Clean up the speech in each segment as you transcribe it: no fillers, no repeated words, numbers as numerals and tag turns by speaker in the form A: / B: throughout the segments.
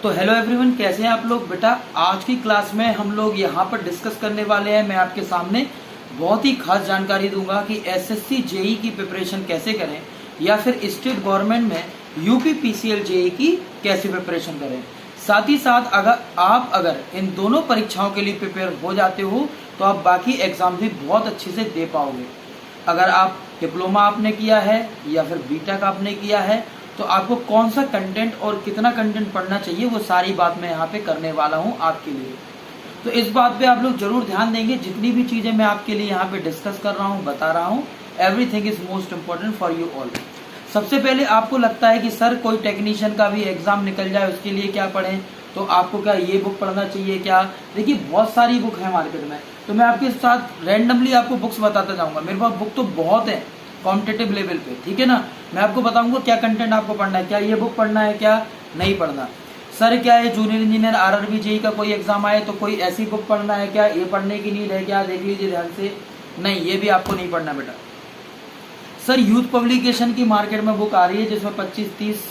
A: तो hello everyone, कैसे हैं आप लोग। बेटा आज की क्लास में हम लोग यहाँ पर डिस्कस करने वाले हैं। मैं आपके सामने बहुत ही खास जानकारी दूंगा कि एसएससी जेई की प्रिपरेशन कैसे करें या फिर स्टेट गवर्नमेंट में यूपी पीसीएल जेई की कैसे प्रिपरेशन करें। साथ ही साथ अगर इन दोनों परीक्षाओं के लिए प्रिपेयर हो जाते हो तो आप बाकी एग्जाम भी बहुत अच्छे से दे पाओगे। अगर आप डिप्लोमा आपने किया है या फिर बीटेक आपने किया है तो आपको कौन सा कंटेंट और कितना कंटेंट पढ़ना चाहिए वो सारी बात मैं यहाँ पे करने वाला हूँ आपके लिए। तो इस बात पे आप लोग जरूर ध्यान देंगे। जितनी भी चीज़ें मैं आपके लिए यहाँ पे डिस्कस कर रहा हूँ, बता रहा हूँ, everything is most important for you all. सबसे पहले आपको लगता है कि सर कोई टेक्नीशियन का भी एग्जाम निकल जाए उसके लिए क्या पढ़ें, तो आपको क्या ये बुक पढ़ना चाहिए क्या। देखिए बहुत सारी बुक है मार्केट में, तो मैं आपके साथ रैंडमली आपको बुक्स बताता जाऊँगा। मेरे पास बुक तो बहुत है कॉम्पिटेटिव लेवल पे, ठीक है ना। मैं आपको बताऊंगा क्या कंटेंट आपको पढ़ना है, क्या ये बुक पढ़ना है, क्या नहीं पढ़ना। सर क्या है जूनियर इंजीनियर आरआरबी जेई का कोई एग्जाम आए तो कोई ऐसी बुक पढ़ना है क्या, ये पढ़ने की नीड है क्या, देख लीजिए ध्यान से। नहीं, ये भी आपको नहीं पढ़ना बेटा। सर यूथ पब्लिकेशन की मार्केट में बुक आ रही है जिसमें 25-30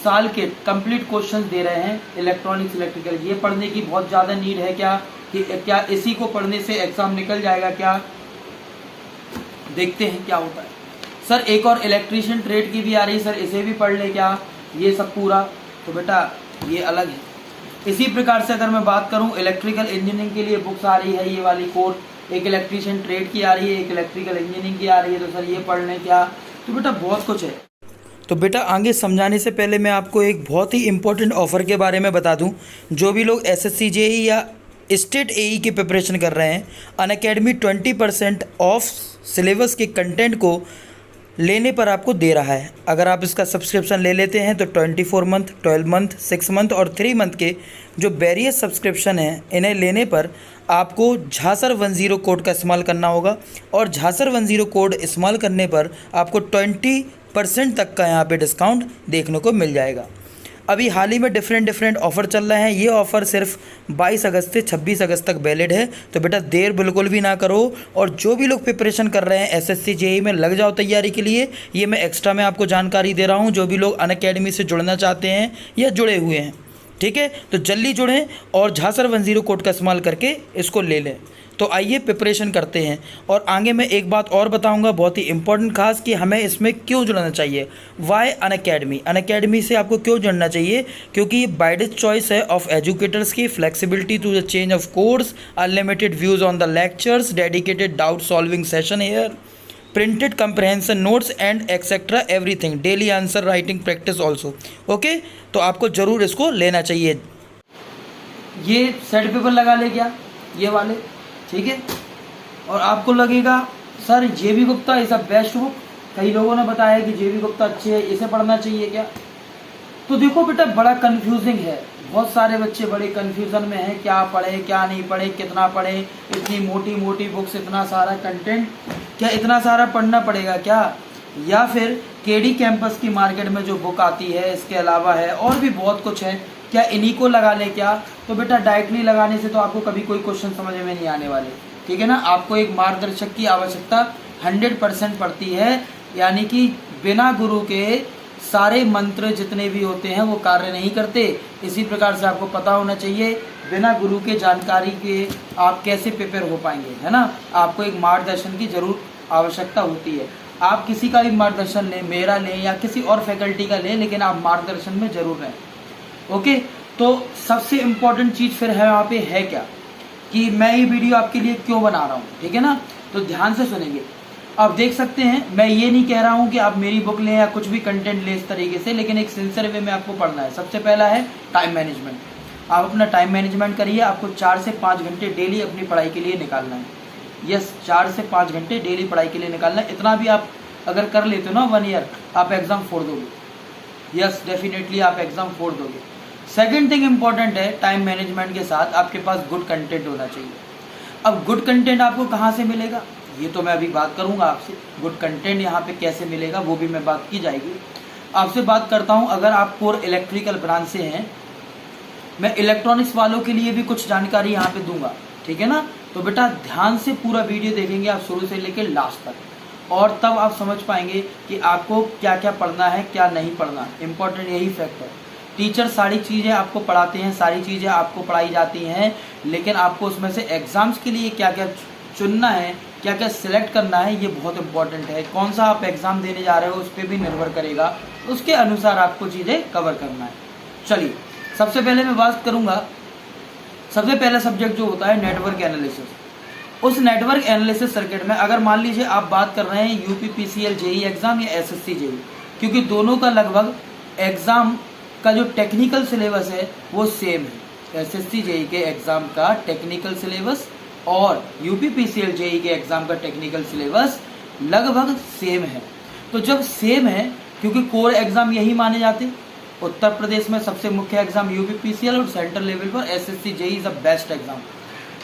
A: साल के कंप्लीट क्वेश्चन दे रहे हैं इलेक्ट्रॉनिक्स इलेक्ट्रिकल, ये पढ़ने की बहुत ज़्यादा नीड है क्या, कि क्या इसी को पढ़ने से एग्जाम निकल जाएगा क्या। देखते हैं क्या होता है। सर एक और इलेक्ट्रीशियन ट्रेड की भी आ रही है, सर इसे भी पढ़ ले क्या, ये सब पूरा। तो बेटा ये अलग है। इसी प्रकार से अगर मैं बात करूं इलेक्ट्रिकल इंजीनियरिंग के लिए बुक्स आ रही है, ये वाली कोर, एक इलेक्ट्रीशियन ट्रेड की आ रही है, एक इलेक्ट्रिकल इंजीनियरिंग की आ रही है, तो सर ये पढ़ लें क्या। तो बेटा बहुत कुछ है। तो बेटा आगे समझाने से पहले मैं आपको एक बहुत ही इंपॉर्टेंट ऑफर के बारे में बता दूं। जो भी लोग एसएससी जेई या स्टेट एई की प्रिपरेशन कर रहे हैं, अनअकैडमी 20% ऑफ सिलेबस के कंटेंट को लेने पर आपको दे रहा है। अगर आप इसका सब्सक्रिप्शन ले लेते हैं तो 24 मंथ, 12 मंथ, 6 मंथ और 3 मंथ के जो वेरियस सब्सक्रिप्शन हैं, इन्हें लेने पर आपको झांसर 10 कोड का इस्तेमाल करना होगा। और झांसर 10 कोड इस्तेमाल करने पर आपको 20% तक का यहाँ पे डिस्काउंट देखने को मिल जाएगा। अभी हाल ही में डिफरेंट ऑफ़र चल रहे हैं। ये ऑफ़र सिर्फ 22 अगस्त से 26 अगस्त तक वैलिड है। तो बेटा देर बिल्कुल भी ना करो, और जो भी लोग प्रिपरेशन कर रहे हैं एसएससी जेई में, लग जाओ तैयारी के लिए। ये मैं एक्स्ट्रा में आपको जानकारी दे रहा हूँ। जो भी लोग अनअकैडमी से जुड़ना चाहते हैं या जुड़े हुए हैं, ठीक है, तो जल्दी जुड़ें और झांसर 10 कोड का इस्तेमाल करके इसको ले लें। तो आइए प्रिपरेशन करते हैं। और आगे मैं एक बात और बताऊंगा बहुत ही इंपॉर्टेंट खास, कि हमें इसमें क्यों जुड़ना चाहिए। वाई अनअकैडमी से आपको क्यों जुड़ना चाहिए, क्योंकि ये बाइडेड चॉइस है ऑफ एजुकेटर्स की। Flexibility to the change of course, unlimited views on the lectures, dedicated doubt solving session here, printed comprehension notes and etcetera everything, daily answer writing practice also. Okay, तो आपको ज़रूर इसको लेना चाहिए। ये set paper लगा ले क्या, ये वाले, ठीक है। और आपको लगेगा sir JB Gupta is a best book. कई लोगों ने बताया कि जेबी गुप्ता अच्छी है, इसे पढ़ना चाहिए क्या। तो देखो बेटा बड़ा कंफ्यूजिंग है, बहुत सारे बच्चे बड़े कंफ्यूजन में हैं, क्या पढ़े क्या नहीं पढ़े, कितना पढ़े, इतनी मोटी मोटी बुक्स, इतना सारा कंटेंट, क्या इतना सारा पढ़ना पड़ेगा क्या। या फिर केडी कैंपस की मार्केट में जो बुक आती है, इसके अलावा है और भी बहुत कुछ है, क्या इन्हीं को लगा लें क्या। तो बेटा डायरेक्टली लगाने से तो आपको कभी कोई क्वेश्चन समझ में नहीं आने वाले, ठीक है ना। आपको एक मार्गदर्शक की आवश्यकता 100% पड़ती है, यानी कि बिना गुरु के सारे मंत्र जितने भी होते हैं वो कार्य नहीं करते। इसी प्रकार से आपको पता होना चाहिए बिना गुरु के जानकारी के आप कैसे प्रिपेयर हो पाएंगे, है ना। आपको एक मार्गदर्शन की जरूर आवश्यकता होती है। आप किसी का भी मार्गदर्शन लें, मेरा लें या किसी और फैकल्टी का लें, लेकिन आप मार्गदर्शन में जरूर रहें। ओके, तो सबसे इम्पोर्टेंट चीज़ फिर है वहाँ पे है क्या, कि मैं ये वीडियो आपके लिए क्यों बना रहा हूँ, ठीक है ना। तो ध्यान से सुनेंगे। आप देख सकते हैं मैं ये नहीं कह रहा हूँ कि आप मेरी बुक लें या कुछ भी कंटेंट लें इस तरीके से, लेकिन एक सिंसियर वे में आपको पढ़ना है। सबसे पहला है टाइम मैनेजमेंट। आप अपना टाइम मैनेजमेंट करिए। आपको 4 से 5 घंटे डेली अपनी पढ़ाई के लिए निकालना है। यस, 4 से 5 घंटे डेली पढ़ाई के लिए निकालना है। इतना भी आप अगर कर लेते हो ना 1 ईयर, आप एग्ज़ाम फोड़ दोगे। यस, डेफिनेटली आप एग्ज़ाम फोड़ दोगे। सेकेंड थिंग इम्पॉर्टेंट है, टाइम मैनेजमेंट के साथ आपके पास गुड कंटेंट होना चाहिए। अब गुड कंटेंट आपको कहाँ से मिलेगा, ये तो मैं अभी बात करूँगा आपसे। गुड कंटेंट यहाँ पे कैसे मिलेगा वो भी मैं बात की जाएगी। आपसे बात करता हूँ, अगर आप कोर इलेक्ट्रिकल ब्रांच से हैं, मैं इलेक्ट्रॉनिक्स वालों के लिए भी कुछ जानकारी यहाँ पे दूंगा, ठीक है ना। तो बेटा ध्यान से पूरा वीडियो देखेंगे आप शुरू से लेकर लास्ट तक, और तब आप समझ पाएंगे कि आपको क्या क्या पढ़ना है क्या नहीं पढ़ना। इम्पोर्टेंट यही फैक्ट है। टीचर सारी चीज़ें आपको पढ़ाते हैं, सारी चीज़ें आपको पढ़ाई जाती हैं, लेकिन आपको उसमें से एग्ज़ाम्स के लिए क्या क्या चुनना है, क्या क्या सिलेक्ट करना है, ये बहुत इंपॉर्टेंट है। कौन सा आप एग्ज़ाम देने जा रहे हो उस पर भी निर्भर करेगा, उसके अनुसार आपको चीज़ें कवर करना है। चलिए, सबसे पहले मैं बात करूँगा, सबसे पहला सब्जेक्ट जो होता है नेटवर्क एनालिसिस। उस नेटवर्क एनालिसिस सर्किट में अगर मान लीजिए आप बात कर रहे हैं यूपीपीसीएल जेई एग्ज़ाम या एसएससी जेई, क्योंकि दोनों का लगभग एग्ज़ाम का जो टेक्निकल सिलेबस है वो सेम है। एसएससी जेई के एग्ज़ाम का टेक्निकल सिलेबस और यूपीपीसीएल जेई के एग्ज़ाम का टेक्निकल सिलेबस लगभग सेम है। तो जब सेम है, क्योंकि कोर एग्ज़ाम यही माने जाते, उत्तर प्रदेश में सबसे मुख्य एग्ज़ाम यूपीपीसीएल और सेंट्रल लेवल पर SSC JE is the best exam,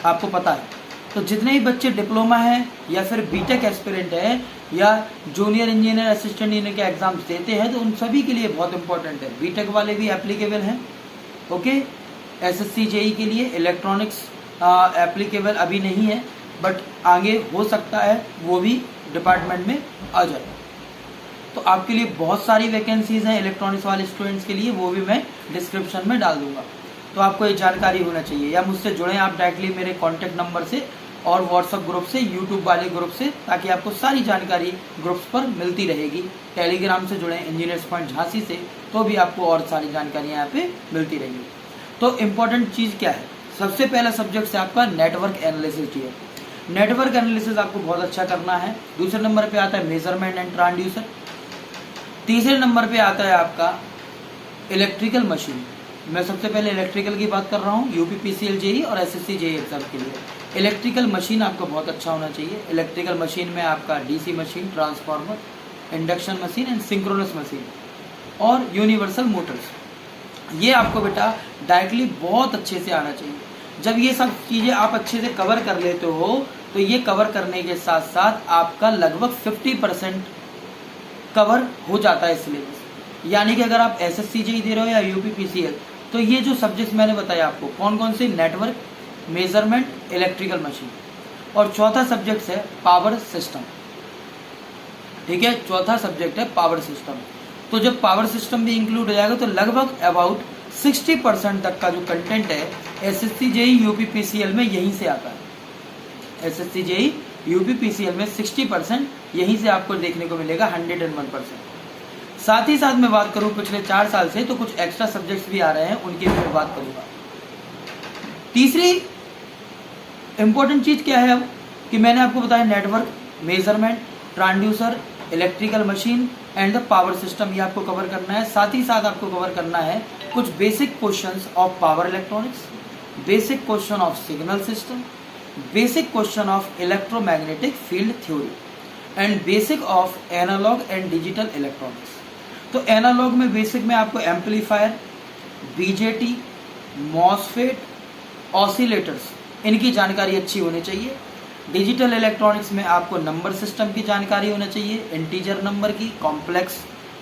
A: आपको पता है। तो जितने ही बच्चे डिप्लोमा हैं या फिर बीटेक एस्पिरेंट है या जूनियर इंजीनियर, असिस्टेंट इंजीनियर के एग्ज़ाम्स देते हैं, तो उन सभी के लिए बहुत इंपॉर्टेंट है। बीटेक वाले भी एप्लीकेबल हैं, ओके। एसएससी जेई के लिए इलेक्ट्रॉनिक्स एप्लीकेबल अभी नहीं है, बट आगे हो सकता है वो भी डिपार्टमेंट में आ जाए। तो आपके लिए बहुत सारी वैकेंसीज़ हैं इलेक्ट्रॉनिक्स वाले स्टूडेंट्स के लिए, वो भी मैं डिस्क्रिप्शन में डाल दूंगा। तो आपको ये जानकारी होना चाहिए, या मुझसे जुड़ें आप डायरेक्टली मेरे कॉन्टैक्ट नंबर से और व्हाट्सएप ग्रुप से, यूट्यूब वाले ग्रुप से, ताकि आपको सारी जानकारी ग्रुप्स पर मिलती रहेगी। टेलीग्राम से जुड़ें इंजीनियर्स पॉइंट झांसी से, तो भी आपको और सारी जानकारियाँ यहाँ पे मिलती रहेंगी। तो इम्पोर्टेंट चीज़ क्या है, सबसे पहला सब्जेक्ट से आपका नेटवर्क एनालिसिस है। नेटवर्क एनालिसिस आपको बहुत अच्छा करना है। दूसरे नंबर पे आता है मेजरमेंट एंड ट्रांसड्यूसर। तीसरे नंबर पे आता है आपका इलेक्ट्रिकल मशीन। मैं सबसे पहले इलेक्ट्रिकल की बात कर रहा हूँ यूपीपीसीएल जेई और एसएससी जेई एग्जाम के लिए। इलेक्ट्रिकल मशीन आपको बहुत अच्छा होना चाहिए। इलेक्ट्रिकल मशीन में आपका DC machine, transformer, induction machine and synchronous machine और यूनिवर्सल मोटर्स, ये आपको बेटा डायरेक्टली बहुत अच्छे से आना चाहिए। जब ये सब चीज़ें आप अच्छे से कवर कर लेते हो, तो ये कवर करने के साथ साथ आपका लगभग 50% कवर हो जाता है सिलेबस। यानी कि अगर आप एसएससी जेई दे रहे हो या यूपीपीसीएल, तो ये जो सब्जेक्ट्स मैंने बताया आपको कौन कौन से, नेटवर्क, मेजरमेंट, इलेक्ट्रिकल मशीन, और चौथा सब्जेक्ट है पावर सिस्टम। ठीक है, चौथा सब्जेक्ट है पावर सिस्टम। तो जब पावर सिस्टम भी इंक्लूड हो जाएगा, तो लगभग अबाउट 60% तक का जो कंटेंट है एसएससी जेई यूपीपीसीएल में यहीं से आता है। एसएससी जेई यूपीपीसीएल में 60% यहीं से आपको देखने को मिलेगा, 101%। साथ ही साथ मैं बात करूं पिछले 4 साल से, तो कुछ एक्स्ट्रा सब्जेक्ट्स भी आ रहे हैं, उनकी भी मैं बात करूंगा। तीसरी इंपॉर्टेंट चीज क्या है अब, कि मैंने आपको बताया network, measurement, transducer, electrical machine and the power system, ये आपको कवर करना है। साथ ही साथ आपको कवर करना है कुछ basic questions of power electronics, basic question of signal system, basic question of electromagnetic field theory and basic of analog and digital electronics. तो एनालॉग में बेसिक में आपको एम्पलीफायर, बीजेटी, मॉसफेट, ऑसिलेटर्स, इनकी जानकारी अच्छी होनी चाहिए। डिजिटल इलेक्ट्रॉनिक्स में आपको नंबर सिस्टम की जानकारी होना चाहिए, इंटीजर नंबर की, कॉम्प्लेक्स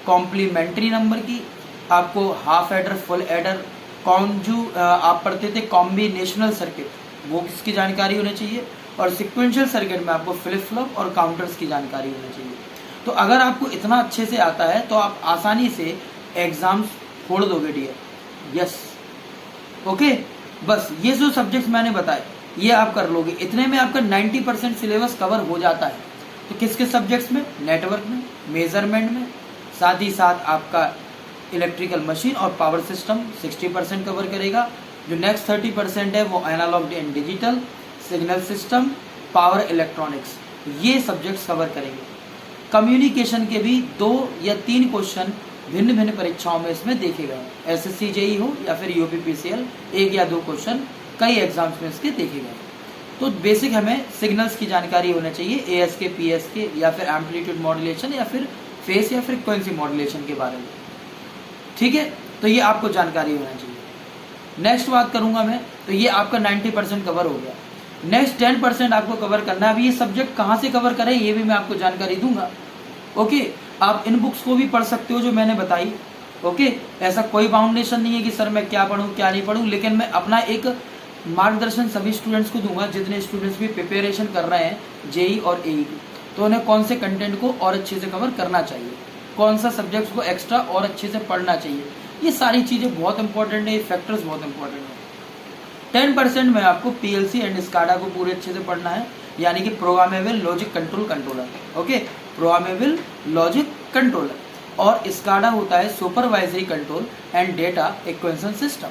A: कॉम्प्लीमेंट्री नंबर की, आपको हाफ एडर, फुल एडर, आप पढ़ते थे कॉम्बिनेशनल सर्किट, वो किसकी जानकारी होनी चाहिए, और सिक्वेंशियल सर्किट में आपको फ्लिप फ्लॉप और काउंटर्स की जानकारी होनी चाहिए। तो अगर आपको इतना अच्छे से आता है, तो आप आसानी से एग्जाम्स फोड़ दोगे डियर। Yes, okay. बस ये जो सब्जेक्ट्स मैंने बताए ये आप कर लोगे, इतने में आपका 90% सिलेबस कवर हो जाता है। तो किस किस सब्जेक्ट्स में, नेटवर्क में, मेजरमेंट में, साथ ही साथ आपका इलेक्ट्रिकल मशीन और पावर सिस्टम 60% कवर करेगा। जो नेक्स्ट 30% है वो analog and digital, signal system, power electronics, ये सब्जेक्ट्स कवर करेंगे। कम्युनिकेशन के भी 2 या 3 क्वेश्चन भिन्न भिन्न परीक्षाओं में इसमें देखे गए, एसएससी जेई हो या फिर यूपीपीसीएल, 1 या 2 क्वेश्चन कई एग्जाम्स में इसके देखे गए। तो बेसिक हमें सिग्नल्स की जानकारी होना चाहिए, एएसके, पीएसके या फिर एम्पलीट्यूड मॉड्यूलेशन या फिर फेस या फ्रीक्वेंसी मॉड्यूलेशन के बारे में। ठीक है, तो ये आपको जानकारी होना चाहिए। नेक्स्ट बात करूंगा मैं, तो ये आपका 90% कवर हो गया। नेक्स्ट 10% आपको कवर करना है। अभी ये सब्जेक्ट कहाँ से कवर करें ये भी मैं आपको जानकारी दूंगा। ओके, आप इन बुक्स को भी पढ़ सकते हो जो मैंने बताई। ओके, ऐसा कोई बाउंडेशन नहीं है कि सर मैं क्या पढ़ूं क्या नहीं पढ़ूं, लेकिन मैं अपना एक मार्गदर्शन सभी स्टूडेंट्स को दूंगा जितने स्टूडेंट्स भी प्रिपरेशन कर रहे हैं जेई और एई की। तो उन्हें कौन से कंटेंट को और अच्छे से कवर करना चाहिए, कौन सा सब्जेक्ट्स को एक्स्ट्रा और अच्छे से पढ़ना चाहिए, ये सारी चीज़ें बहुत इंपॉर्टेंट है, ये फैक्टर्स बहुत इंपॉर्टेंट है। 10% में आपको पीएलसी एंड स्काडा को पूरे अच्छे से पढ़ना है, यानी कि programmable logic control controller. Okay, programmable logic controller. और स्काडा होता है supervisory control and data acquisition system.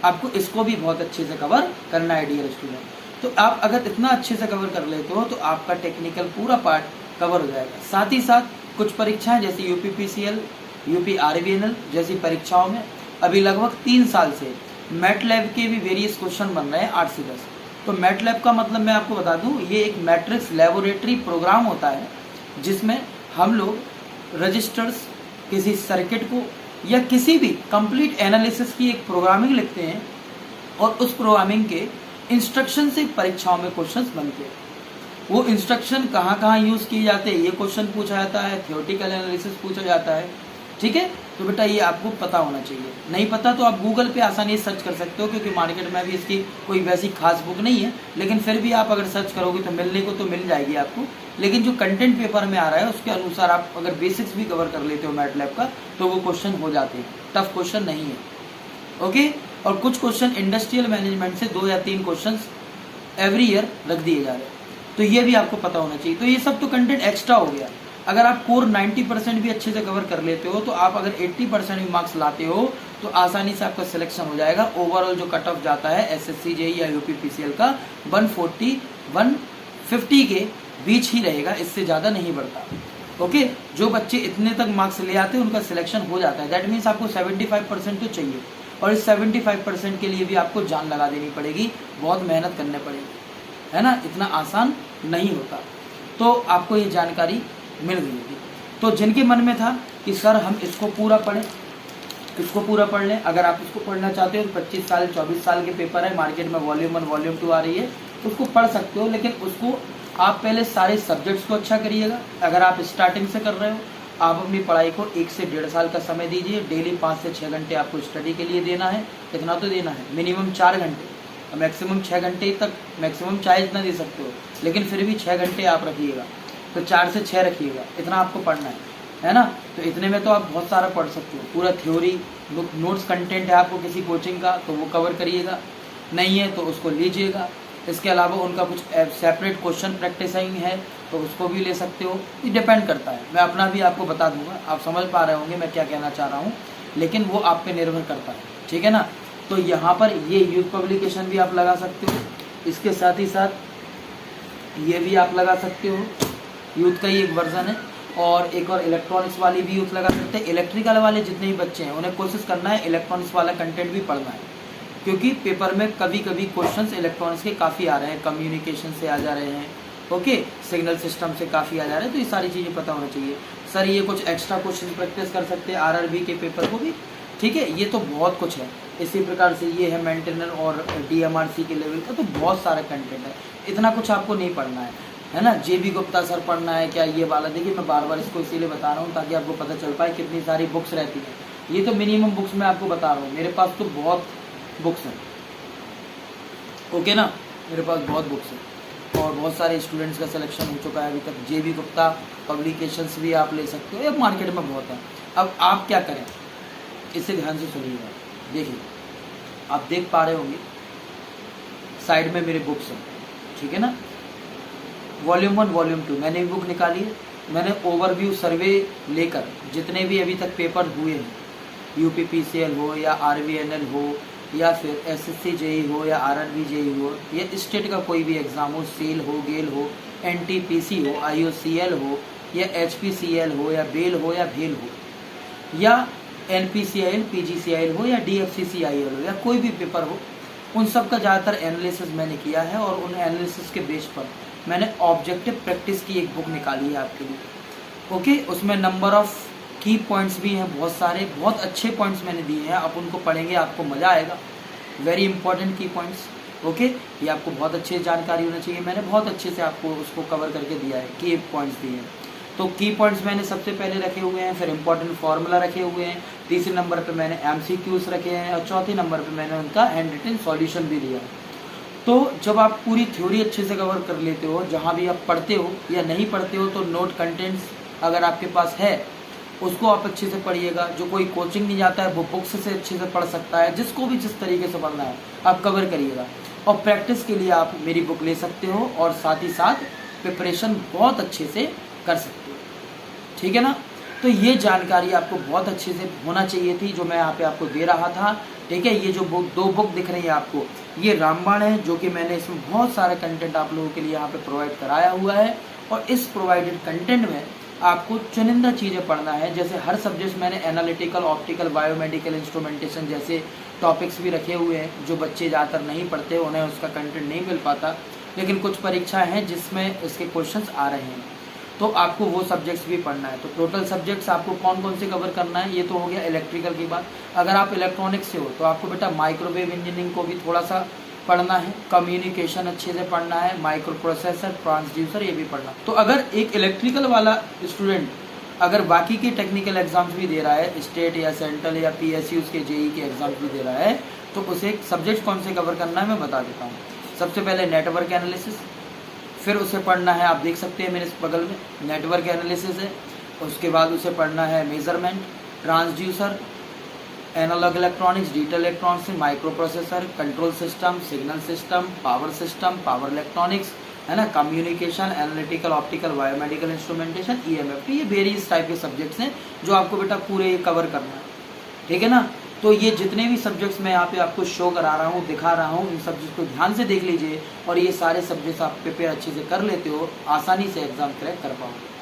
A: आपको इसको भी बहुत अच्छे से कवर करना है डियर स्टूडेंट। तो आप अगर इतना अच्छे से कवर कर लेते हो तो आपका टेक्निकल पूरा पार्ट कवर हो जाएगा। साथ ही साथ कुछ परीक्षाएं जैसे यूपीपीसीएल, यूपी आरबीएनएल जैसी परीक्षाओं में अभी लगभग 3 साल से मैटलैब के भी वेरियस क्वेश्चन बन रहे हैं 8 से 10। तो मैटलैब का मतलब मैं आपको बता दूं, ये एक मैट्रिक्स लेबोरेटरी प्रोग्राम होता है जिसमें हम लोग रजिस्टर्स, किसी सर्किट को या किसी भी कंप्लीट एनालिसिस की एक प्रोग्रामिंग लिखते हैं और उस प्रोग्रामिंग के इंस्ट्रक्शन से परीक्षाओं में क्वेश्चंस बनते हैं। वो इंस्ट्रक्शन कहाँ कहाँ यूज़ किए जाते हैं ये क्वेश्चन पूछा जाता है, थियोरेटिकल एनालिसिस पूछा जाता है। ठीक है, तो बेटा ये आपको पता होना चाहिए। नहीं पता तो आप गूगल पे आसानी से सर्च कर सकते हो, क्योंकि मार्केट में भी इसकी कोई वैसी खास बुक नहीं है, लेकिन फिर भी आप अगर सर्च करोगे तो मिलने को तो मिल जाएगी आपको। लेकिन जो कंटेंट पेपर में आ रहा है उसके अनुसार आप अगर बेसिक्स भी कवर कर लेते हो मैटलैब का तो वो क्वेश्चन हो जाते हैं, टफ क्वेश्चन नहीं है। ओके, और कुछ क्वेश्चन इंडस्ट्रियल मैनेजमेंट से 2 या 3 क्वेश्चन एवरी ईयर रख दिए जा रहे हैं, तो ये भी आपको पता होना चाहिए। तो ये सब तो कंटेंट एक्स्ट्रा हो गया। अगर आप कोर 90% भी अच्छे से कवर कर लेते हो तो आप अगर 80% भी मार्क्स लाते हो तो आसानी से आपका सिलेक्शन हो जाएगा। ओवरऑल जो कट ऑफ जाता है एसएससी जेई या यूपीपीसीएल का 140-150 के बीच ही रहेगा, इससे ज़्यादा नहीं बढ़ता। ओके, जो बच्चे इतने तक मार्क्स ले आते हैं उनका सिलेक्शन हो जाता है। दैट मीन्स आपको 75% तो चाहिए, और इस 75% के लिए भी आपको जान लगा देनी पड़ेगी, बहुत मेहनत करनी पड़ेगी, है ना। इतना आसान नहीं होता। तो आपको ये जानकारी मिल गई होगी। तो जिनके मन में था कि सर हम इसको पूरा पढ़ें, इसको पूरा पढ़ लें, अगर आप इसको पढ़ना चाहते हो तो 25 साल 24 साल के पेपर है, मार्केट में वॉल्यूम 1 वॉल्यूम 2 आ रही है, उसको पढ़ सकते हो। लेकिन उसको आप पहले सारे सब्जेक्ट्स को अच्छा करिएगा। अगर आप स्टार्टिंग से कर रहे हो, आप अपनी पढ़ाई को 1 से 1.5 साल का समय दीजिए। डेली 5 से 6 घंटे आपको स्टडी के लिए देना है। इतना तो देना है, मिनिमम 4 घंटे, मैक्सिमम 6 घंटे तक, मैक्सिमम चाहे इतना दे सकते हो, लेकिन फिर भी 6 घंटे आप रखिएगा। तो 4 से 6 रखिएगा, इतना आपको पढ़ना है ना। तो इतने में तो आप बहुत सारा पढ़ सकते हो। पूरा थ्योरी नोट्स कंटेंट है आपको किसी कोचिंग का तो वो कवर करिएगा, नहीं है तो उसको लीजिएगा। इसके अलावा उनका कुछ सेपरेट क्वेश्चन प्रैक्टिसिंग है तो उसको भी ले सकते हो। ये डिपेंड करता है, मैं अपना भी आपको बता दूंगा, आप समझ पा रहे होंगे मैं क्या कहना चाह रहा हूँ, लेकिन वो आप पे निर्भर करता है। ठीक है ना। तो यहाँ पर ये यूथ पब्लिकेशन भी आप लगा सकते हो, इसके साथ ही साथ ये भी आप लगा सकते हो, यूथ का ही एक वर्जन है। और एक और इलेक्ट्रॉनिक्स वाली भी यूथ लगा सकते हैं। इलेक्ट्रिकल वाले जितने भी बच्चे हैं उन्हें कोशिश करना है इलेक्ट्रॉनिक्स वाला कंटेंट भी पढ़ना है, क्योंकि पेपर में कभी कभी क्वेश्चंस इलेक्ट्रॉनिक्स के काफ़ी आ रहे हैं, कम्युनिकेशन से आ जा रहे हैं, ओके, सिग्नल सिस्टम से काफ़ी आ जा रहे हैं। तो ये सारी चीज़ें पता होना चाहिए। सर ये कुछ एक्स्ट्रा क्वेश्चन प्रैक्टिस कर सकते हैं आरआरबी के पेपर को भी, ठीक है। ये तो बहुत कुछ है। इसी प्रकार से ये है मेंटेनर और डीएमआरसी के लेवल का, तो बहुत सारा कंटेंट है, इतना कुछ आपको नहीं पढ़ना है ना। जेबी गुप्ता सर पढ़ना है क्या ये वाला, देखिए मैं बार बार इसको इसीलिए बता रहा हूँ ताकि आपको पता चल पाए कितनी सारी बुक्स रहती हैं। ये तो मिनिमम बुक्स मैं आपको बता रहा हूँ, मेरे पास तो बहुत बुक्स हैं, ओके ना, मेरे पास बहुत बुक्स हैं और बहुत सारे स्टूडेंट्स का सिलेक्शन हो चुका है अभी तक। जेबी गुप्ता पब्लिकेशंस भी आप ले सकते हो, ये मार्केट में बहुत है। अब आप क्या करें, इसे ध्यान से सुनिएगा। देखिए आप देख पा रहे होंगे साइड में मेरे बुक्स हैं, ठीक है ना। वॉल्यूम 1 वॉल्यूम 2 मैंने बुक निकाली है। मैंने ओवरव्यू सर्वे लेकर जितने भी अभी तक पेपर हुए हैं, यूपीपीसीएल हो या आरबीएनएल हो या फिर एसएससी जेई हो या आरआरबी जेई हो या स्टेट का कोई भी एग्ज़ाम हो, सेल हो, गेल हो, एनटीपीसी हो, आईओसीएल हो या एचपीसीएल हो या बेल हो या भेल हो या एनपीसीआईएल, पीजीसीआईएल हो या डीएफसीसीआईएल हो या कोई भी पेपर हो, उन सब का ज़्यादातर एनालिसिस मैंने किया है। और उन एनालिसिस के बेस पर मैंने ऑब्जेक्टिव प्रैक्टिस की एक बुक निकाली है आपके लिए, ओके। उसमें नंबर ऑफ की पॉइंट्स भी हैं, बहुत सारे, बहुत अच्छे पॉइंट्स मैंने दिए हैं। आप उनको पढ़ेंगे आपको मज़ा आएगा। वेरी इंपॉर्टेंट की पॉइंट्स, ओके। ये आपको बहुत अच्छी जानकारी होनी चाहिए। मैंने बहुत अच्छे से आपको उसको कवर करके दिया है, की पॉइंट्स दिए हैं। तो की पॉइंट्स मैंने सबसे पहले रखे हुए हैं, फिर इंपॉर्टेंट फार्मूला रखे हुए हैं, तीसरे नंबर पे मैंने एमसीक्यूज रखे हैं और चौथे नंबर पे मैंने उनका हैंड रिटन सॉल्यूशन भी दिया है। तो जब आप पूरी थ्योरी अच्छे से कवर कर लेते हो, जहाँ भी आप पढ़ते हो या नहीं पढ़ते हो, तो नोट कंटेंट्स अगर आपके पास है उसको आप अच्छे से पढ़िएगा। जो कोई कोचिंग नहीं जाता है वो बुक्स से अच्छे से पढ़ सकता है, जिसको भी जिस तरीके से पढ़ना है आप कवर करिएगा। और प्रैक्टिस के लिए आप मेरी बुक ले सकते हो और साथ ही साथ प्रिपरेशन बहुत अच्छे से कर सकते हो, ठीक है ना। तो ये जानकारी आपको बहुत अच्छे से होना चाहिए थी जो मैं यहाँ पे आपको दे रहा था, ठीक है। ये जो दो बुक दिख रही है आपको, ये रामबाण है, जो कि मैंने इसमें बहुत सारा कंटेंट आप लोगों के लिए यहाँ पे प्रोवाइड कराया हुआ है। और इस प्रोवाइडेड कंटेंट में आपको चुनिंदा चीज़ें पढ़ना है, जैसे हर सब्जेक्ट मैंने एनालिटिकल, ऑप्टिकल, बायोमेडिकल, इंस्ट्रूमेंटेशन जैसे टॉपिक्स भी रखे हुए हैं। जो बच्चे ज़्यादातर नहीं पढ़ते उन्हें उसका कंटेंट नहीं मिल पाता, लेकिन कुछ परीक्षाएं हैं जिसमें इसके क्वेश्चंस आ रहे हैं, तो आपको वो सब्जेक्ट्स भी पढ़ना है। तो टोटल सब्जेक्ट्स आपको कौन कौन से कवर करना है, ये तो हो गया इलेक्ट्रिकल की बात। अगर आप इलेक्ट्रॉनिक्स से हो तो आपको बेटा माइक्रोवेव इंजीनियरिंग को भी थोड़ा सा पढ़ना है, कम्युनिकेशन अच्छे से पढ़ना है, माइक्रो प्रोसेसर, ट्रांसड्यूसर ये भी पढ़ना। तो अगर एक इलेक्ट्रिकल वाला स्टूडेंट अगर बाकी के टेक्निकल एग्जाम्स भी दे रहा है, स्टेट या सेंट्रल या PSUs के JEE के एग्जाम्स भी दे रहा है, तो उसे सब्जेक्ट कौन से कवर करना है मैं बता देता हूँ। सबसे पहले नेटवर्क एनालिसिस, फिर उसे पढ़ना है, आप देख सकते हैं मेरे बगल में नेटवर्क एनालिसिस है। उसके बाद उसे पढ़ना है measurement, transducer, analog electronics, digital electronics, microprocessor, control system, signal system, power electronics, है ना, communication, analytical, optical, biomedical, instrumentation, EMF। ये वेरियस टाइप के सब्जेक्ट्स हैं जो आपको बेटा पूरे कवर करना है, ठीक है ना। तो ये जितने भी सब्जेक्ट्स मैं यहाँ पे आपको शो करा रहा हूँ, दिखा रहा हूँ, इन सब्जेक्ट्स को ध्यान से देख लीजिए और ये सारे सब्जेक्ट्स आप प्रिपेयर अच्छे से कर लेते हो, आसानी से एग्जाम क्रैक कर पाओगे।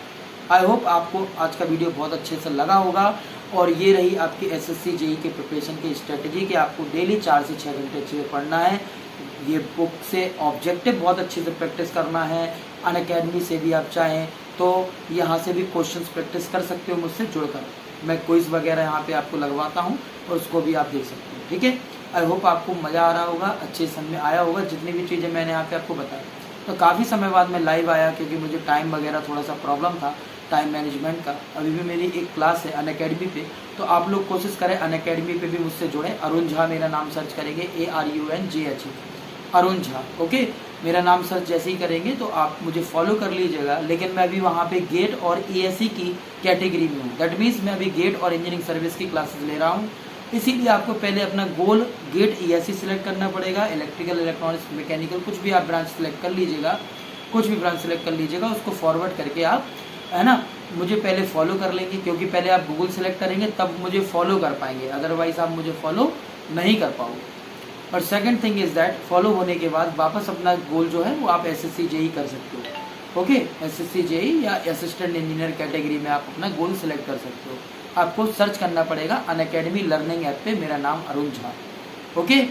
A: आई होप आपको आज का वीडियो बहुत अच्छे से लगा होगा। और ये रही आपकी SSC JEE के प्रिपरेशन की स्ट्रेटजी कि आपको डेली 4 से 6 घंटे अच्छे से पढ़ना है। ये बुक से ऑब्जेक्टिव बहुत अच्छे से प्रैक्टिस करना है। अनअकैडमी से भी आप चाहें तो यहाँ से भी क्वेश्चंस प्रैक्टिस कर सकते हो मुझसे जुड़कर। मैं क्विज वगैरह यहाँ पे आपको लगवाता हूँ और उसको भी आप देख सकते हो, ठीक है। आई होप आपको मज़ा आ रहा होगा, अच्छे समझ में आया होगा जितनी भी चीज़ें मैंने यहाँ पे आपको बताई। तो काफ़ी समय बाद मैं लाइव आया क्योंकि मुझे टाइम वगैरह थोड़ा सा प्रॉब्लम था, टाइम मैनेजमेंट का। अभी भी मेरी एक क्लास है अनअकैडमी पे, तो आप लोग कोशिश करें अनअकैडमी पे भी मुझसे जुड़ें। अरुण झा मेरा नाम सर्च करेंगे, ARUNJH, अरुण झा, ओके। मेरा नाम सर्च जैसे ही करेंगे तो आप मुझे फॉलो कर लीजिएगा। लेकिन मैं अभी वहाँ पे गेट और ESE की कैटेगरी में हूँ, दैट मीन्स मैं अभी गेट और इंजीनियरिंग सर्विस की क्लासेस ले रहा हूँ। इसीलिए आपको पहले अपना गोल गेट ESE सिलेक्ट करना पड़ेगा। इलेक्ट्रिकल, इलेक्ट्रॉनिक्स, मैकेनिकल कुछ भी आप ब्रांच सेलेक्ट कर लीजिएगा, कुछ भी ब्रांच सेलेक्ट कर लीजिएगा, उसको फॉरवर्ड करके आप, है ना, मुझे पहले फॉलो कर लेंगे, क्योंकि पहले आप गूगल सेलेक्ट करेंगे तब मुझे फॉलो कर पाएंगे, अदरवाइज आप मुझे फॉलो नहीं कर पाओगे। और second thing is that follow होने के बाद वापस अपना गोल जो है वो आप SSC JEE कर सकते हो, ओके। SSC JEE या असिस्टेंट इंजीनियर कैटेगरी में आप अपना गोल सेलेक्ट कर सकते हो। आपको सर्च करना पड़ेगा अनअकैडमी लर्निंग ऐप पे, मेरा नाम अरुण झा, ओके।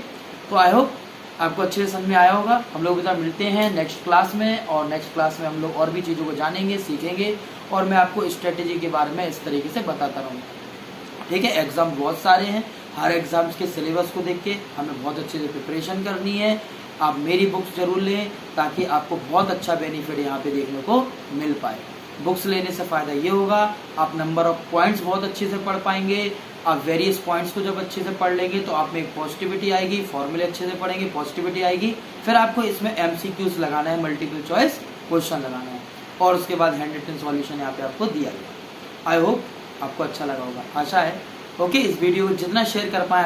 A: तो आई होप आपको अच्छे से समझ में आया होगा। हम लोग इधर मिलते हैं नेक्स्ट क्लास में, और नेक्स्ट क्लास में हम लोग और भी चीज़ों को जानेंगे, सीखेंगे, और मैं आपको स्ट्रेटेजी के बारे में इस तरीके से बताता रहूँगा, ठीक है। एग्ज़ाम बहुत सारे हैं, हर एग्ज़ाम्स के सिलेबस को देख के हमें बहुत अच्छे से प्रिपरेशन करनी है। आप मेरी बुक्स जरूर लें ताकि आपको बहुत अच्छा बेनिफिट यहाँ पे देखने को मिल पाए। बुक्स लेने से फ़ायदा ये होगा, आप नंबर ऑफ पॉइंट्स बहुत अच्छे से पढ़ पाएंगे। आप वेरियस पॉइंट्स को जब अच्छे से पढ़ लेंगे तो आप में एक पॉजिटिविटी आएगी, फॉर्मूले अच्छे से पढ़ेंगे, पॉजिटिविटी आएगी। फिर आपको इसमें MCQs लगाना है, मल्टीपल चॉइस क्वेश्चन लगाना है, और उसके बाद हैंड रिटन सॉल्यूशन यहाँ पे आपको दिया गया। आई होप आपको अच्छा लगा होगा, आशा है, ओके। इस वीडियो को जितना शेयर कर पाए